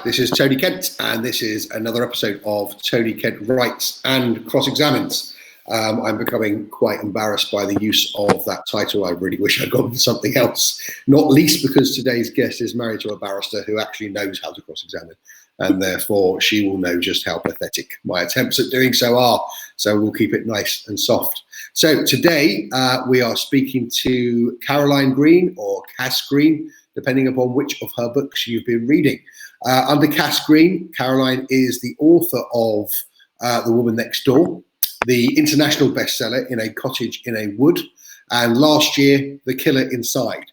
Hi, this is Tony Kent, and this is another episode of Tony Kent Writes and Cross-Examines. I'm becoming quite embarrassed by the use of that title. I really wish I'd gone with something else, not least because today's guest is married to a barrister who actually knows how to cross-examine, and therefore she will know just how pathetic my attempts at doing so are. So we'll keep it nice and soft. So today we are speaking to Caroline Green, or Cass Green, depending upon which of her books you've been reading. Under Cass Green, Caroline is the author of The Woman Next Door, the international bestseller In a Cottage in a Wood, and last year, The Killer Inside.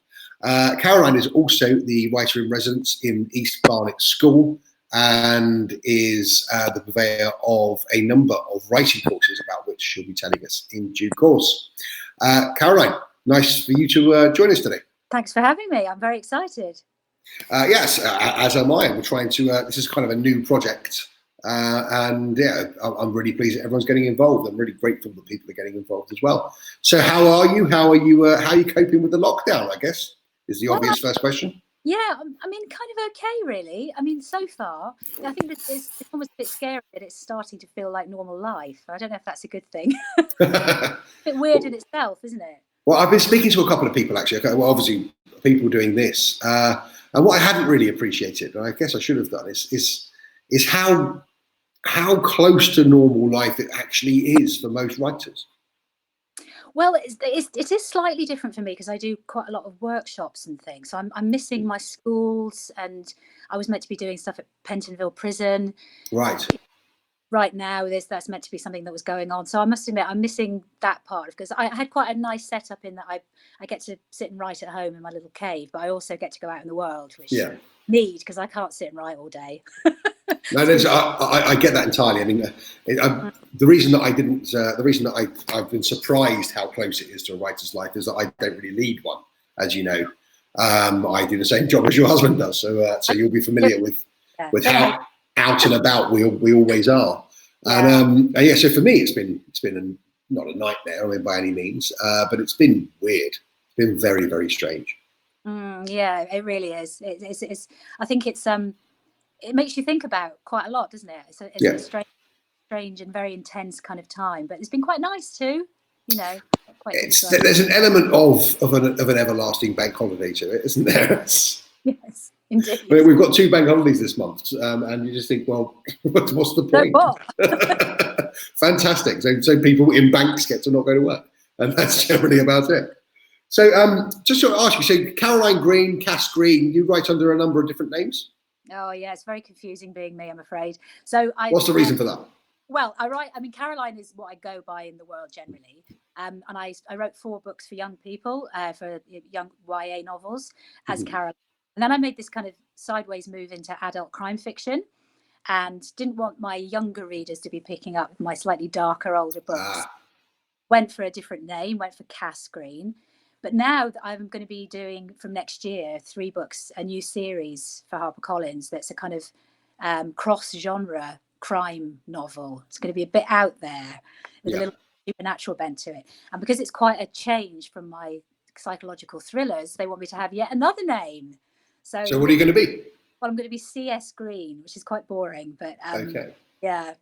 Caroline is also the writer in residence in East Barnet School and is the purveyor of a number of writing courses about which she'll be telling us in due course. Caroline, nice for you to join us today. Thanks for having me. I'm very excited. Yes, as am I. We're trying to, this is kind of a new project. And yeah, I'm really pleased that everyone's getting involved. I'm really grateful that people are getting involved as well. So how are you? How are you coping with the lockdown, I guess, is the obvious first question. Yeah, I mean, kind of okay, really. I mean, so far, I think it's almost a bit scary that it's starting to feel like normal life. I don't know if that's a good thing. A bit weird in itself, isn't it? Well, I've been speaking to a couple of people, actually. Well, obviously, people doing this. And what I hadn't really appreciated, and I guess I should have done, is how close to normal life it actually is for most writers. Well, it is slightly different for me because I do quite a lot of workshops and things. So I'm missing my schools, and I was meant to be doing stuff at Pentonville Prison. Right. Right now, that's meant to be something that was going on. So I must admit, I'm missing that part because I had quite a nice setup in that I get to sit and write at home in my little cave, but I also get to go out in the world, which I need because I can't sit and write all day. No, I get that entirely. I mean, the reason that I've been surprised how close it is to a writer's life is that I don't really lead one, as you know. I do the same job as your husband does, so you'll be familiar with how out and about we always are. And so for me, it's been not a nightmare, I mean, by any means, but it's been weird. It's been very, very strange. Yeah, it really is. It's I think it makes you think about quite a lot, doesn't it? It's a strange and very intense kind of time, but it's been quite nice too, you know. There's an element of an everlasting bank holiday to it, isn't there? Yes, indeed. I mean, we've got 2 bank holidays this month, and you just think, well, what's the point? Fantastic. So people in banks get to not go to work, and that's generally about it. So just to ask you, so Caroline Green, Cass Green, you write under a number of different names? Oh yeah, it's very confusing being me, I'm afraid. So what's the reason for that? Well, Caroline is what I go by in the world generally. And I wrote 4 books for young people, for young YA novels as Caroline. And then I made this kind of sideways move into adult crime fiction and didn't want my younger readers to be picking up my slightly darker, older books. Went for a different name, went for Cass Green. But now that I'm going to be doing from next year 3 books, a new series for HarperCollins that's a kind of cross-genre crime novel. It's going to be a bit out there with a little supernatural bent to it. And because it's quite a change from my psychological thrillers, they want me to have yet another name. So what are you going to be? Well, I'm going to be C.S. Green, which is quite boring. But okay. Yeah.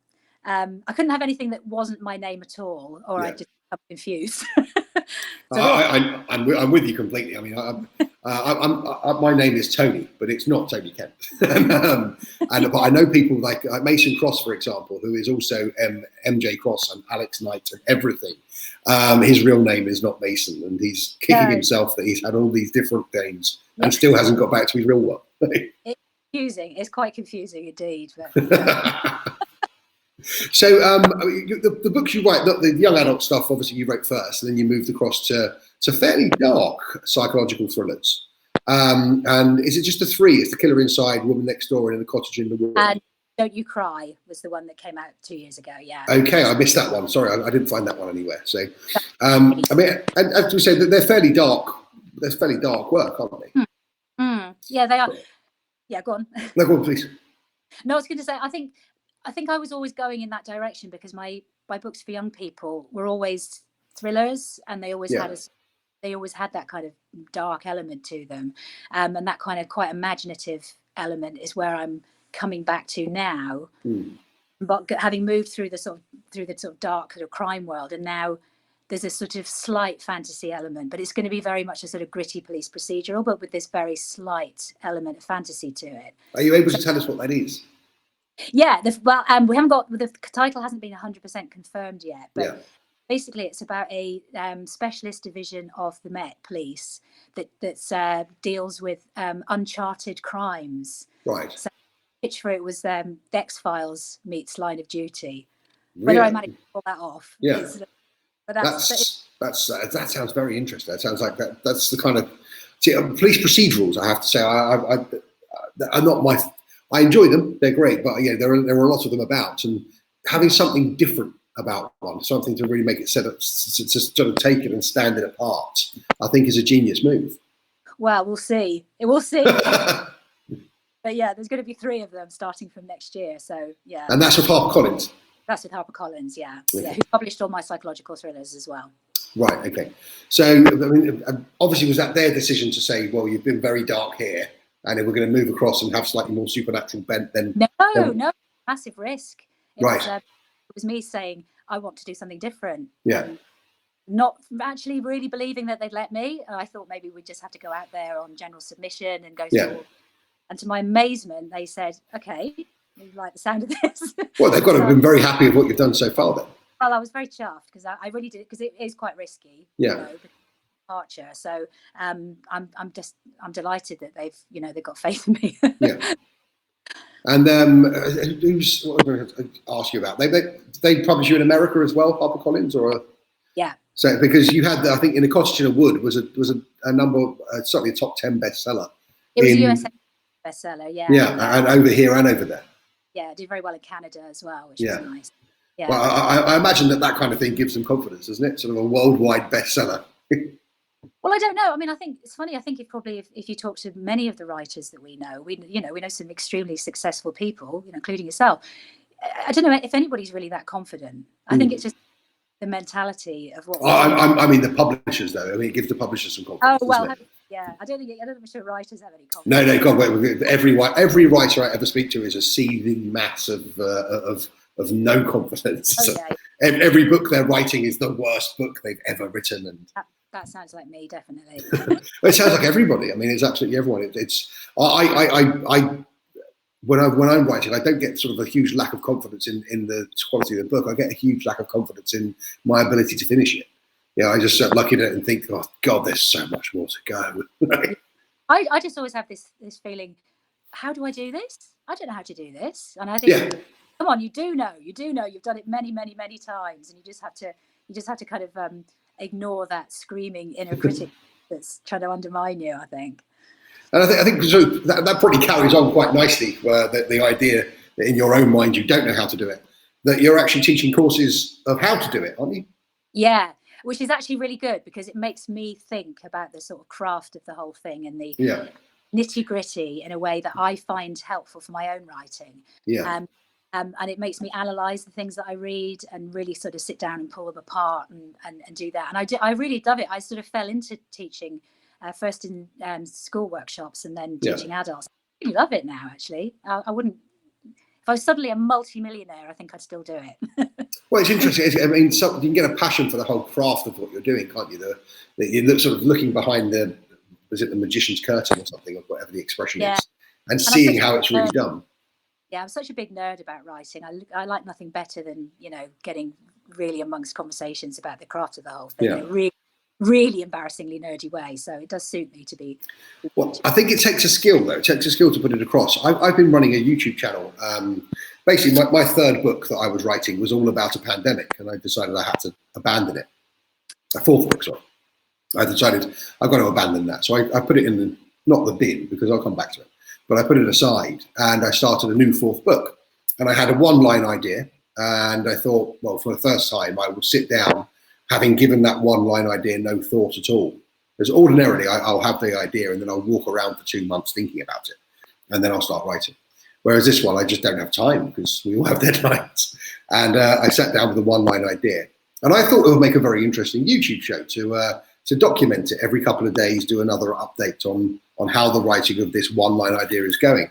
I couldn't have anything that wasn't my name at all, or I'd just become confused. I'm with you completely. I mean, my name is Tony, but it's not Tony Kent. But I know people like Mason Cross, for example, who is also MJ Cross and Alex Knight and everything. His real name is not Mason, and he's kicking himself that he's had all these different names and still hasn't got back to his real one. It's confusing. It's quite confusing indeed. But, So the books you write, the young adult stuff, obviously you wrote first, and then you moved across to fairly dark psychological thrillers. And is it just the 3? It's The Killer Inside, Woman Next Door, and In a Cottage in the Wood. And Don't You Cry was the one that came out 2 years ago. Yeah. Okay, I missed that one. Sorry, I didn't find that one anywhere. So, I mean, and as we say, they're fairly dark. They're fairly dark work, aren't they? Yeah, they are. Yeah, go on. No, go on, please. No, I was going to say, I think I was always going in that direction because my books for young people were always thrillers, and they always had that kind of dark element to them, and that kind of quite imaginative element is where I'm coming back to now. But having moved through the sort of dark sort of crime world, and now there's a sort of slight fantasy element, but it's going to be very much a sort of gritty police procedural, but with this very slight element of fantasy to it. Are you able to tell us what that is? Yeah, we haven't got, the title hasn't been 100% confirmed yet, but basically it's about a specialist division of the Met Police that deals with uncharted crimes. Right. So the pitch for it was the X-Files meets Line of Duty. Really? Whether I managed to pull that off. Yeah. But that sounds very interesting. That sounds like that's the kind of police procedurals. I have to say, are not my. I enjoy them; they're great, but there are a lot of them about, and having something different about one, something to really make it set up, to sort of take it and stand it apart, I think is a genius move. Well, we'll see. We'll see. But yeah, there's going to be 3 of them starting from next year. So yeah. And that's with HarperCollins. That's with HarperCollins, yeah. Okay. Yeah, who published all my psychological thrillers as well. Right, okay. So, I mean, obviously, was that their decision to say, well, you've been very dark here, and then we're going to move across and have slightly more supernatural bent then? No, massive risk. It right. Was me saying, I want to do something different. Yeah. Not actually really believing that they'd let me. I thought maybe we'd just have to go out there on general submission and go through. And to my amazement, they said, okay, you like the sound of this? Well, they've got to have been very happy with what you've done so far then. Well, I was very chuffed because I really did, because it is quite risky. Yeah. Departure. So I'm delighted that they've got faith in me. Yeah. And who's what I'm going to ask you about? They publish you in America as well, HarperCollins, or? Yeah. So because you had, I think, In a Cottage in a Wood was a number, certainly a top 10 bestseller. It was a USA bestseller, yeah. Yeah, and over here and over there. Yeah, did very well in Canada as well, which was nice. Yeah. Well, I imagine that kind of thing gives them confidence, doesn't it? Sort of a worldwide bestseller. Well, I don't know. I mean, I think it's funny. I think if you talk to many of the writers that we know some extremely successful people, including yourself. I don't know if anybody's really that confident. I think it's just the mentality of what. I mean, the publishers, though. I mean, it gives the publishers some confidence. Oh well, yeah. I don't think writers have any confidence. No, God, every writer I ever speak to is a seething mass of no confidence. Oh, yeah. Every book they're writing is the worst book they've ever written, and that sounds like me, definitely. It sounds like everybody. I mean, it's absolutely everyone. When I'm writing, I don't get sort of a huge lack of confidence in the quality of the book. I get a huge lack of confidence in my ability to finish it. I just look at it and think, oh God, there's so much more to go. I just always have this feeling, how do I do this? I don't know how to do this. And I think, come on, you do know, you've done it many, many, many times, and you just have to kind of ignore that screaming inner critic that's trying to undermine you, I think. And I think so that probably carries on quite nicely, where the idea that in your own mind you don't know how to do it, that you're actually teaching courses of how to do it, aren't you? Yeah, which is actually really good, because it makes me think about the sort of craft of the whole thing and the nitty-gritty in a way that I find helpful for my own writing. Yeah. And it makes me analyse the things that I read and really sort of sit down and pull them apart and do that. And I really love it. I sort of fell into teaching first in school workshops and then teaching adults. I really love it now, actually. I wouldn't, if I was suddenly a multi-millionaire, I think I'd still do it. Well, it's interesting. I mean, you can get a passion for the whole craft of what you're doing, can't you? You're sort of looking behind the magician's curtain or something, or whatever the expression is, and seeing how it's really done. Yeah, I'm such a big nerd about writing. I like nothing better than, getting really amongst conversations about the craft of the whole thing in a really, really embarrassingly nerdy way. So it does suit me to be. Well, I think it takes a skill, though. It takes a skill to put it across. I've been running a YouTube channel. Basically, my third book that I was writing was all about a pandemic, and I decided I had to abandon it. A fourth book, sorry. I decided I've got to abandon that. So I put it in not the bin, because I'll come back to it, but I put it aside, and I started a new fourth book. And I had a one-line idea, and I thought, well, for the first time, I would sit down, having given that one-line idea no thought at all. Because ordinarily, I'll have the idea, and then I'll walk around for 2 months thinking about it, and then I'll start writing. Whereas this one, I just don't have time, because we all have deadlines. And I sat down with a one-line idea. And I thought it would make a very interesting YouTube show to to document it every couple of days, do another update on how the writing of this one-line idea is going.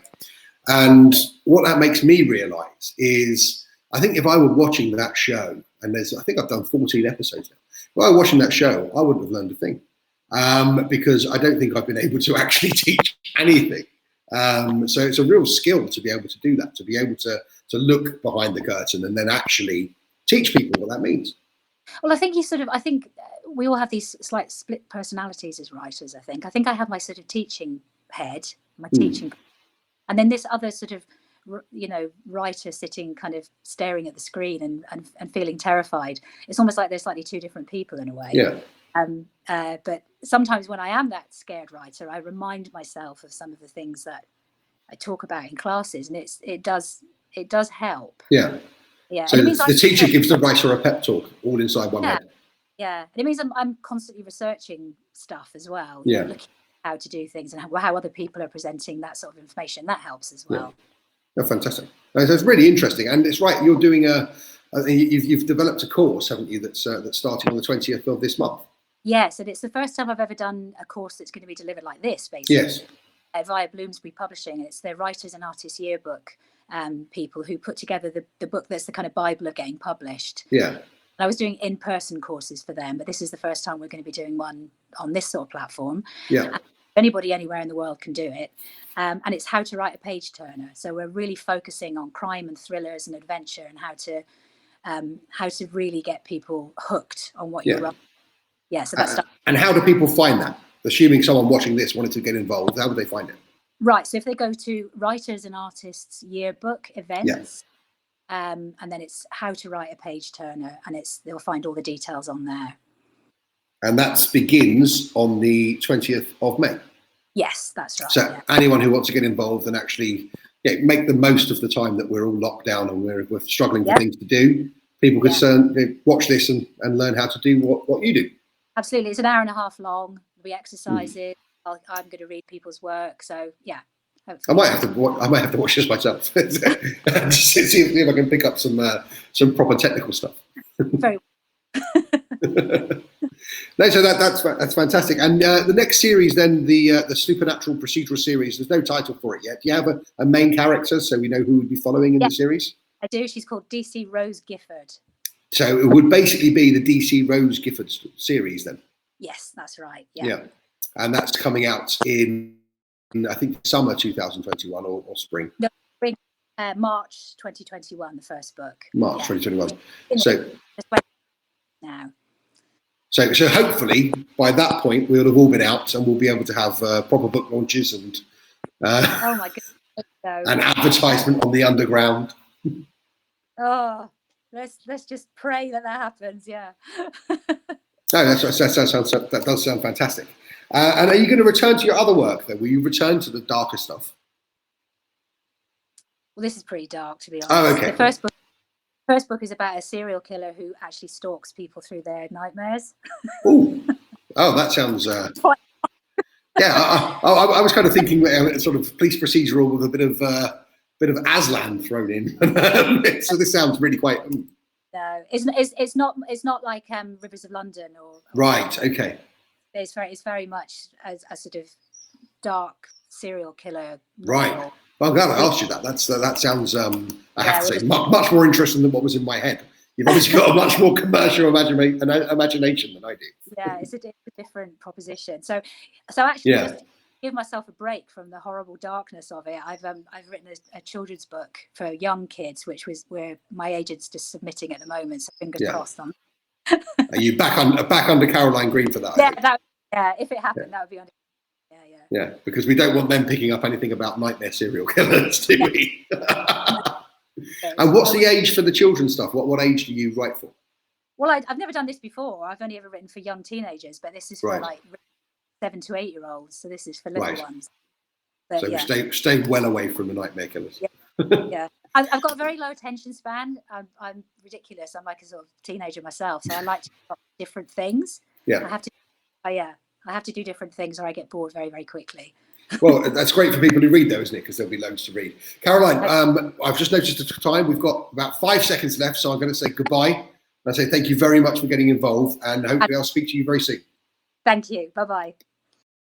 And what that makes me realize is, I think if I were watching that show, and I think I've done 14 episodes now, if I were watching that show, I wouldn't have learned a thing, because I don't think I've been able to actually teach anything. So it's a real skill to be able to do that, to be able to look behind the curtain and then actually teach people what that means. Well, I think I think we all have these slight split personalities as writers. I think I have my sort of teaching head, my teaching, and then this other sort of, writer sitting kind of staring at the screen and feeling terrified. It's almost like they're slightly two different people in a way. Yeah. But sometimes when I am that scared writer, I remind myself of some of the things that I talk about in classes, and it does help. Yeah. Yeah. So the teacher gives the writer a pep talk all inside one head. Yeah. And it means I'm constantly researching stuff as well. Yeah. Looking at how to do things and how other people are presenting that sort of information. That helps as well. Yeah. Oh, fantastic. So it's really interesting. And it's right, you're doing you've developed a course, haven't you, that's starting on the 20th of this month? Yes, and it's the first time I've ever done a course that's going to be delivered like this, basically. Yes. Via Bloomsbury Publishing. It's their Writers and Artists Yearbook people who put together the book that's the kind of Bible of getting published. Yeah. And I was doing in-person courses for them, but this is the first time we're going to be doing one on this sort of platform. Yeah. Anybody anywhere in the world can do it. And it's how to write a page turner. So we're really focusing on crime and thrillers and adventure and how to really get people hooked on what you write. Yeah, so that's and how do people find that? Assuming someone watching this wanted to get involved, how would they find it? Right, so if they go to Writers and Artists Yearbook events, and then it's how to write a page turner, and they'll find all the details on there. And that begins on the 20th of May. Yes, that's right. So anyone who wants to get involved and actually make the most of the time that we're all locked down and we're struggling for things to do, people could watch this and learn how to do what you do. Absolutely. It's an hour and a half long. There'll be exercises. I'm going to read people's work. So, yeah. I might have to watch this myself. See if I can pick up some proper technical stuff. Very well. No, so that's fantastic. And the next series, then the supernatural procedural series. There's no title for it yet. Do you have a main character so we know who would be following in the series? I do. She's called DC Rose Gifford. So it would basically be the DC Rose Gifford series then? Yes, that's right. Yeah. And that's coming out in, I think, summer 2021 or spring? No, spring, March 2021, the first book. March 2021. So now. So hopefully by that point we'll have all been out and we'll be able to have proper book launches and oh my goodness, an advertisement on the underground. Oh, let's just pray that happens. Yeah. No, that does sound fantastic. And are you going to return to your other work then? Will you return to the darker stuff? Well, this is pretty dark, to be honest. Oh, okay. The first book is about a serial killer who actually stalks people through their nightmares. Oh, that sounds. Yeah, I was kind of thinking sort of police procedural with a bit of Aslan thrown in. So this sounds really quite. No, it's not like Rivers of London or right. Okay. It's very much a sort of dark serial killer. Right. Well, I'm glad I asked you that. That sounds. I have to say, much more interesting than what was in my head. You've obviously got a much more commercial imagination than I do. Yeah, it's a different proposition. So actually, just to give myself a break from the horrible darkness of it, I've written a children's book for young kids, which was where my agent's just submitting at the moment. So fingers crossed on. Are you back under Caroline Green for that? Yeah, if it happened, that would be on. Yeah, because we don't want them picking up anything about nightmare serial killers, do we? And what's the age for the children's stuff? What age do you write for? Well, I've never done this before. I've only ever written for young teenagers, but this is for like 7 to 8 year olds. So this is for little ones. But, so stay well away from the nightmare killers. Yeah. I've got a very low attention span. I'm ridiculous. I'm like a sort of teenager myself, so I like to do different things. Yeah. I have to do different things, or I get bored very, very quickly. Well, that's great for people who read, though, isn't it? Because there'll be loads to read. Caroline, I've just noticed the time. We've got about 5 seconds left, so I'm going to say goodbye. And I say thank you very much for getting involved, and hopefully I'll speak to you very soon. Thank you. Bye-bye.